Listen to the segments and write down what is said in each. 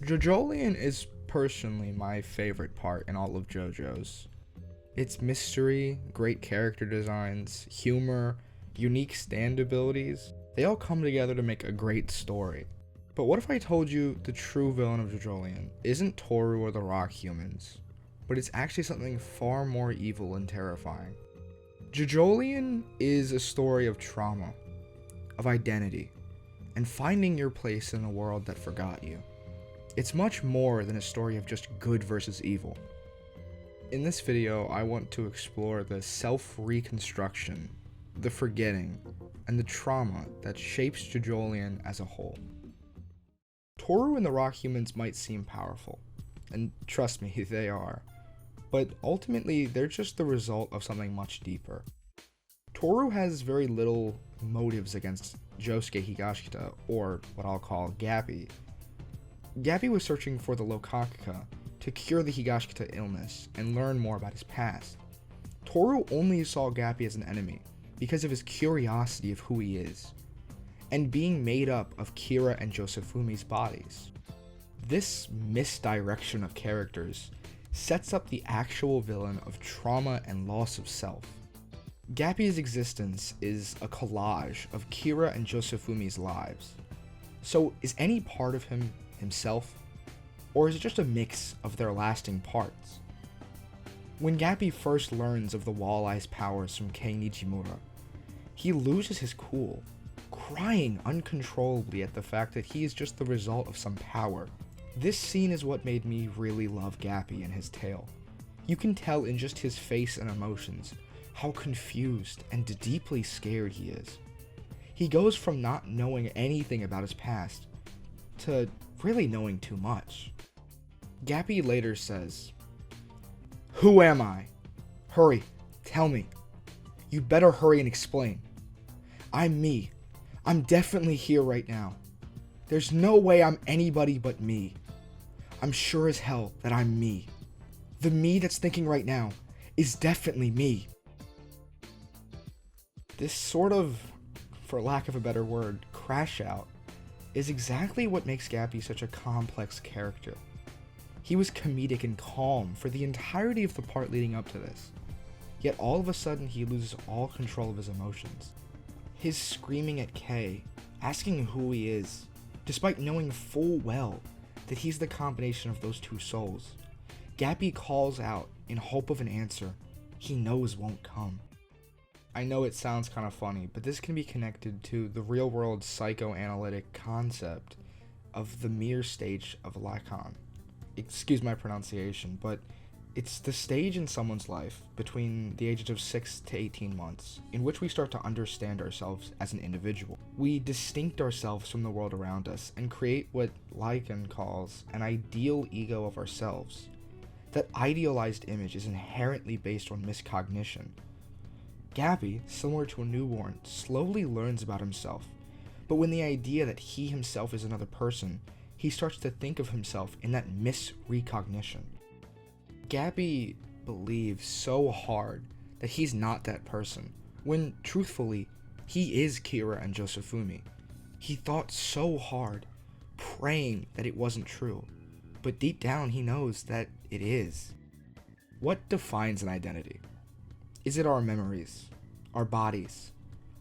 Jojolion is personally my favorite part in all of JoJo's. Its mystery, great character designs, humor, unique stand abilities, they all come together to make a great story. But what if I told you the true villain of Jojolion isn't Toru or the Rock Humans, but it's actually something far more evil and terrifying? Jojolion is a story of trauma, of identity, and finding your place in a world that forgot you. It's much more than a story of just good versus evil. In this video, I want to explore the self-reconstruction, the forgetting, and the trauma that shapes Jojolion as a whole. Toru and the Rock Humans might seem powerful, and trust me, they are, but ultimately they're just the result of something much deeper. Toru has very little motives against Josuke Higashikata, or what I'll call Gappy. Gappy was searching for the Lokakuka to cure the Higashikata illness and learn more about his past. Toru only saw Gappy as an enemy because of his curiosity of who he is, and being made up of Kira and Josefumi's bodies. This misdirection of characters sets up the actual villain of trauma and loss of self. Gappy's existence is a collage of Kira and Josefumi's lives. So is any part of him himself? Or is it just a mix of their lasting parts? When Gappy first learns of the Walleye's powers from Kei Nijimura, he loses his cool, crying uncontrollably at the fact that he is just the result of some power. This scene is what made me really love Gappy and his tale. You can tell in just his face and emotions how confused and deeply scared he is. He goes from not knowing anything about his past to really knowing too much. Gappy later says, "Who am I? Hurry, tell me. You better hurry and explain. I'm me. I'm definitely here right now. There's no way I'm anybody but me. I'm sure as hell that I'm me. The me that's thinking right now is definitely me." This sort of, for lack of a better word, crash out is exactly what makes Gappy such a complex character. He was comedic and calm for the entirety of the part leading up to this, yet all of a sudden he loses all control of his emotions. His screaming at Kei, asking who he is, despite knowing full well that he's the combination of those two souls. Gappy calls out in hope of an answer he knows won't come. I know it sounds kind of funny, but this can be connected to the real-world psychoanalytic concept of the mere stage of Lacan. Excuse my pronunciation, but it's the stage in someone's life between the ages of 6 to 18 months in which we start to understand ourselves as an individual. We distinct ourselves from the world around us and create what Lacan calls an ideal ego of ourselves. That idealized image is inherently based on miscognition. Gappy, similar to a newborn, slowly learns about himself, but when the idea that he himself is another person, he starts to think of himself in that misrecognition. Gappy believes so hard that he's not that person, when truthfully, he is Kira and Josefumi. He thought so hard, praying that it wasn't true, but deep down he knows that it is. What defines an identity? Is it our memories, our bodies,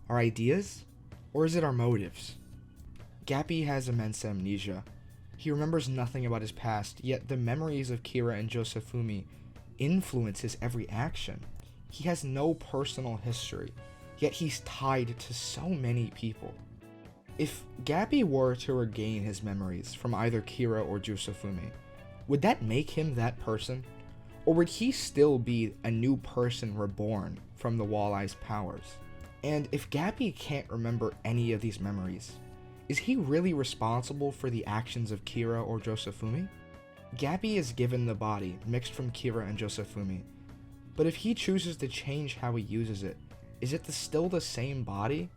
our ideas, or is it our motives? Gappy has immense amnesia. He remembers nothing about his past, yet the memories of Kira and Josefumi influence his every action. He has no personal history, yet he's tied to so many people. If Gappy were to regain his memories from either Kira or Josefumi, would that make him that person? Or would he still be a new person reborn from the Walleye's powers? And if Gappy can't remember any of these memories, is he really responsible for the actions of Kira or Josefumi? Gappy is given the body mixed from Kira and Josefumi, but if he chooses to change how he uses it, is it still the same body,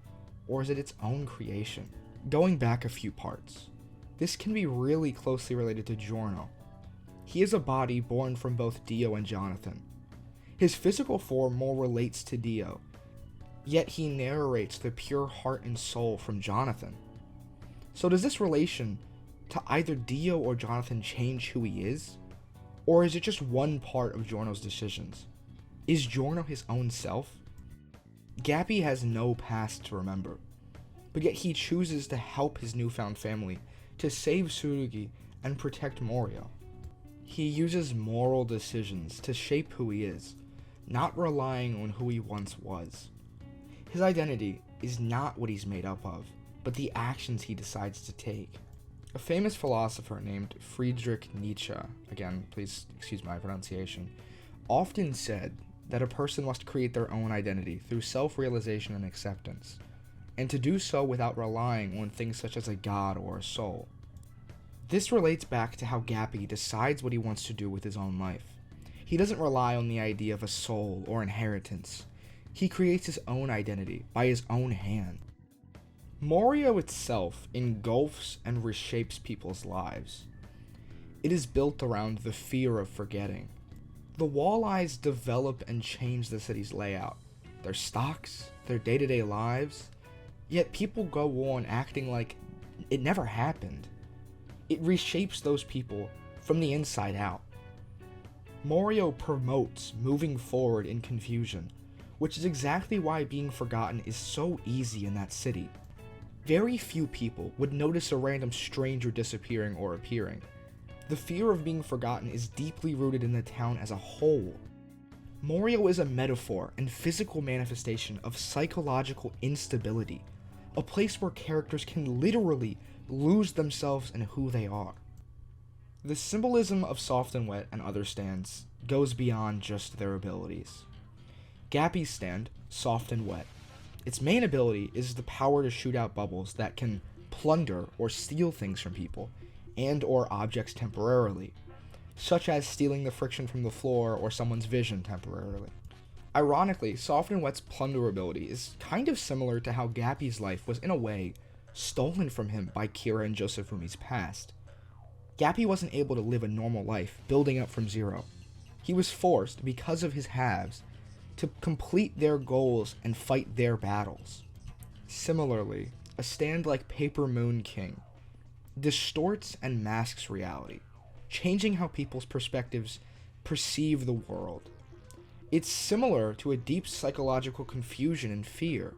or is it its own creation? Going back a few parts, this can be really closely related to Giorno. He is a body born from both Dio and Jonathan. His physical form more relates to Dio, yet he narrates the pure heart and soul from Jonathan. So does this relation to either Dio or Jonathan change who he is? Or is it just one part of Giorno's decisions? Is Giorno his own self? Gappy has no past to remember, but yet he chooses to help his newfound family, to save Tsurugi and protect Morioh. He uses moral decisions to shape who he is, not relying on who he once was. His identity is not what he's made up of, but the actions he decides to take. A famous philosopher named Friedrich Nietzsche, again, please excuse my pronunciation, often said that a person must create their own identity through self-realization and acceptance, and to do so without relying on things such as a god or a soul. This relates back to how Gappy decides what he wants to do with his own life. He doesn't rely on the idea of a soul or inheritance. He creates his own identity by his own hand. Morioh itself engulfs and reshapes people's lives. It is built around the fear of forgetting. The walleyes develop and change the city's layout, their stocks, their day-to-day lives, yet people go on acting like it never happened. It reshapes those people from the inside out. Morioh promotes moving forward in confusion, which is exactly why being forgotten is so easy in that city. Very few people would notice a random stranger disappearing or appearing. The fear of being forgotten is deeply rooted in the town as a whole. Morioh is a metaphor and physical manifestation of psychological instability, a place where characters can literally lose themselves in who they are. The symbolism of Soft and Wet and other stands goes beyond just their abilities. Gappy's stand, Soft and Wet, its main ability is the power to shoot out bubbles that can plunder or steal things from people and or objects temporarily, such as stealing the friction from the floor or someone's vision temporarily. Ironically, Soft and Wet's plunder ability is kind of similar to how Gappy's life was, in a way, stolen from him by Kira and Josefumi's past. Gappy wasn't able to live a normal life, building up from zero. He was forced, because of his halves, to complete their goals and fight their battles. Similarly, a stand like Paper Moon King distorts and masks reality, changing how people's perspectives perceive the world. It's similar to a deep psychological confusion and fear.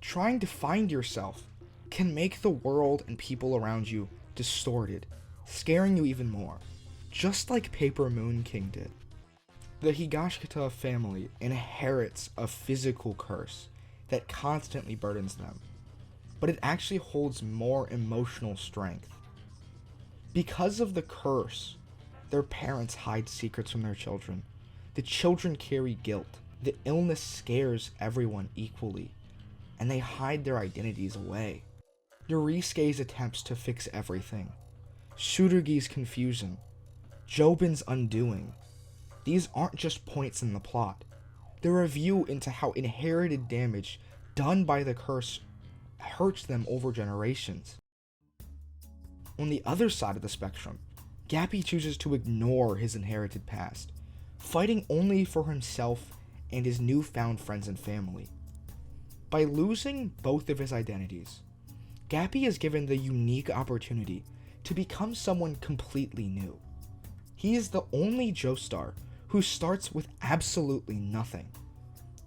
Trying to find yourself can make the world and people around you distorted, scaring you even more, just like Paper Moon King did. The Higashikata family inherits a physical curse that constantly burdens them, but it actually holds more emotional strength. Because of the curse, their parents hide secrets from their children. The children carry guilt. The illness scares everyone equally, and they hide their identities away. Yorisuke's attempts to fix everything, Tsurugi's confusion, Jobin's undoing. These aren't just points in the plot. They're a view into how inherited damage done by the curse hurts them over generations. On the other side of the spectrum, Gappy chooses to ignore his inherited past, fighting only for himself and his newfound friends and family. By losing both of his identities, Gappy is given the unique opportunity to become someone completely new. He is the only Joestar who starts with absolutely nothing.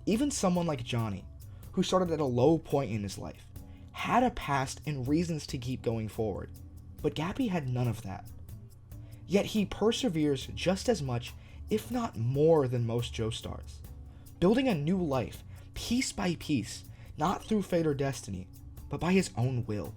Even someone like Johnny, who started at a low point in his life, had a past and reasons to keep going forward, but Gappy had none of that. Yet he perseveres just as much, if not more, than most Joestars, building a new life, piece by piece, not through fate or destiny, but by his own will.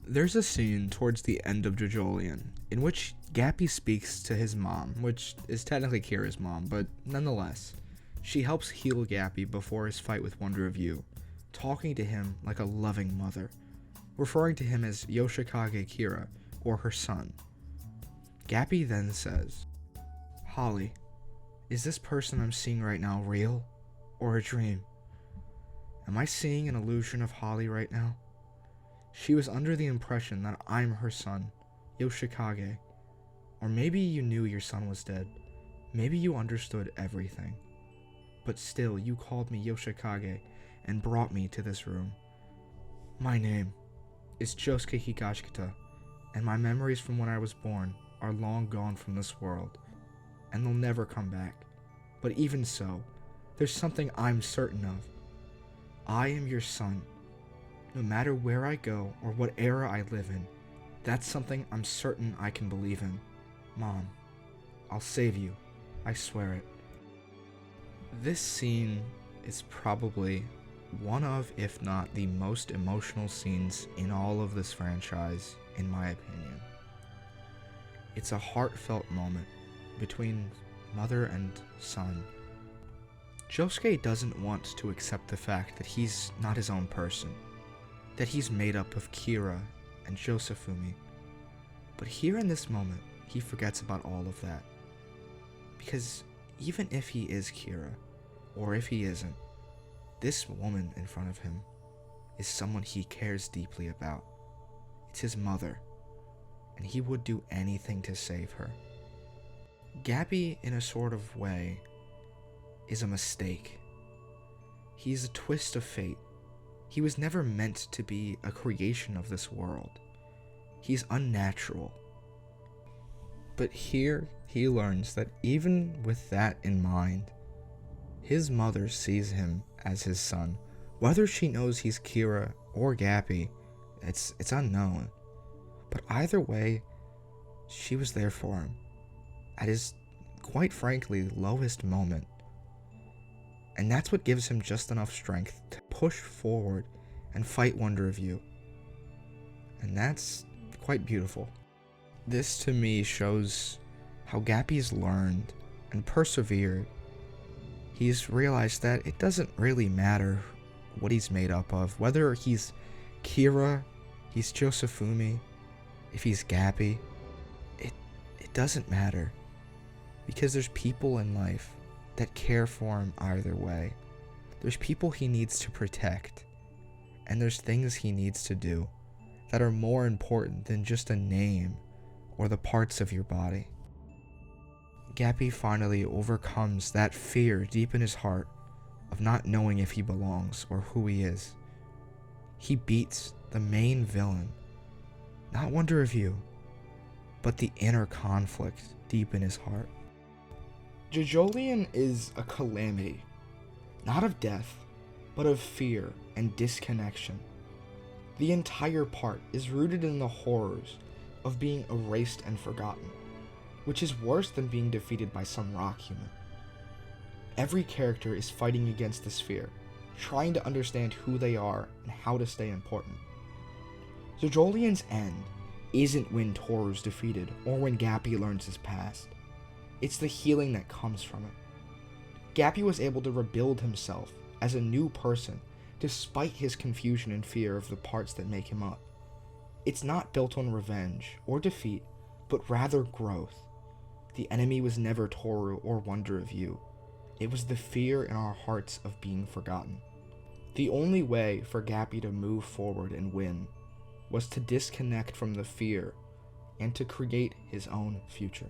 There's a scene towards the end of Jojolion in which Gappy speaks to his mom, which is technically Kira's mom, but nonetheless, she helps heal Gappy before his fight with Wonder of You, talking to him like a loving mother, referring to him as Yoshikage Kira, or her son. Gappy then says, "Holly, is this person I'm seeing right now real, or a dream? Am I seeing an illusion of Holly right now? She was under the impression that I'm her son, Yoshikage. Or maybe you knew your son was dead. Maybe you understood everything. But still, you called me Yoshikage and brought me to this room. My name is Josuke Higashikata, and my memories from when I was born are long gone from this world, and they'll never come back. But even so, there's something I'm certain of. I am your son. No matter where I go or what era I live in, that's something I'm certain I can believe in. Mom, I'll save you. I swear it. This scene is probably one of, if not the most emotional scenes in all of this franchise, in my opinion. It's a heartfelt moment between mother and son. Josuke doesn't want to accept the fact that he's not his own person, that he's made up of Kira and Josefumi. But here in this moment, he forgets about all of that. Because even if he is Kira, or if he isn't, this woman in front of him is someone he cares deeply about. It's his mother, and he would do anything to save her. Gappy, in a sort of way, is a mistake. He's a twist of fate. He was never meant to be a creation of this world. He's unnatural. But here he learns that even with that in mind, his mother sees him as his son. Whether she knows he's Kira or Gappy, it's unknown. But either way, she was there for him at his, quite frankly, lowest moment. And that's what gives him just enough strength to push forward and fight Wonder of You. And that's quite beautiful. This to me shows how Gappy's learned and persevered. He's realized that it doesn't really matter what he's made up of, whether he's Kira, he's Josefumi, if he's Gappy, it doesn't matter. Because there's people in life that care for him either way. There's people he needs to protect, and there's things he needs to do that are more important than just a name or the parts of your body. Gappy finally overcomes that fear deep in his heart of not knowing if he belongs or who he is. He beats the main villain, not Wonder of You, but the inner conflict deep in his heart. Jojolion is a calamity, not of death, but of fear and disconnection. The entire part is rooted in the horrors of being erased and forgotten, which is worse than being defeated by some rock human. Every character is fighting against this fear, trying to understand who they are and how to stay important. Jojolion's end isn't when Toru's defeated or when Gappy learns his past. It's the healing that comes from it. Gappy was able to rebuild himself as a new person despite his confusion and fear of the parts that make him up. It's not built on revenge or defeat, but rather growth. The enemy was never Toru or Wonder of You. It was the fear in our hearts of being forgotten. The only way for Gappy to move forward and win was to disconnect from the fear and to create his own future.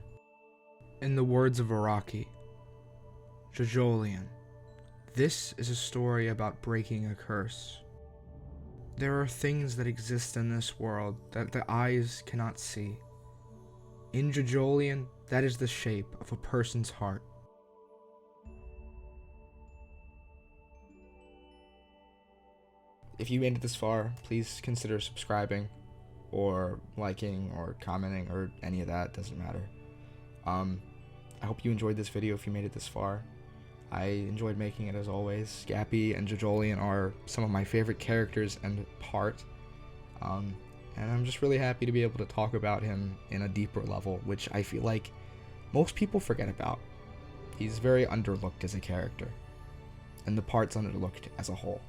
In the words of Araki, Jojolion, this is a story about breaking a curse. There are things that exist in this world that the eyes cannot see. In Jojolion, that is the shape of a person's heart. If you made it this far, please consider subscribing, or liking, or commenting, or any of that, doesn't matter. I hope you enjoyed this video if you made it this far. I enjoyed making it as always. Gappy and Jojolion are some of my favorite characters and part. And I'm just really happy to be able to talk about him in a deeper level, which I feel like most people forget about. He's very underlooked as a character, and the part's underlooked as a whole.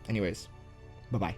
Anyways, bye-bye.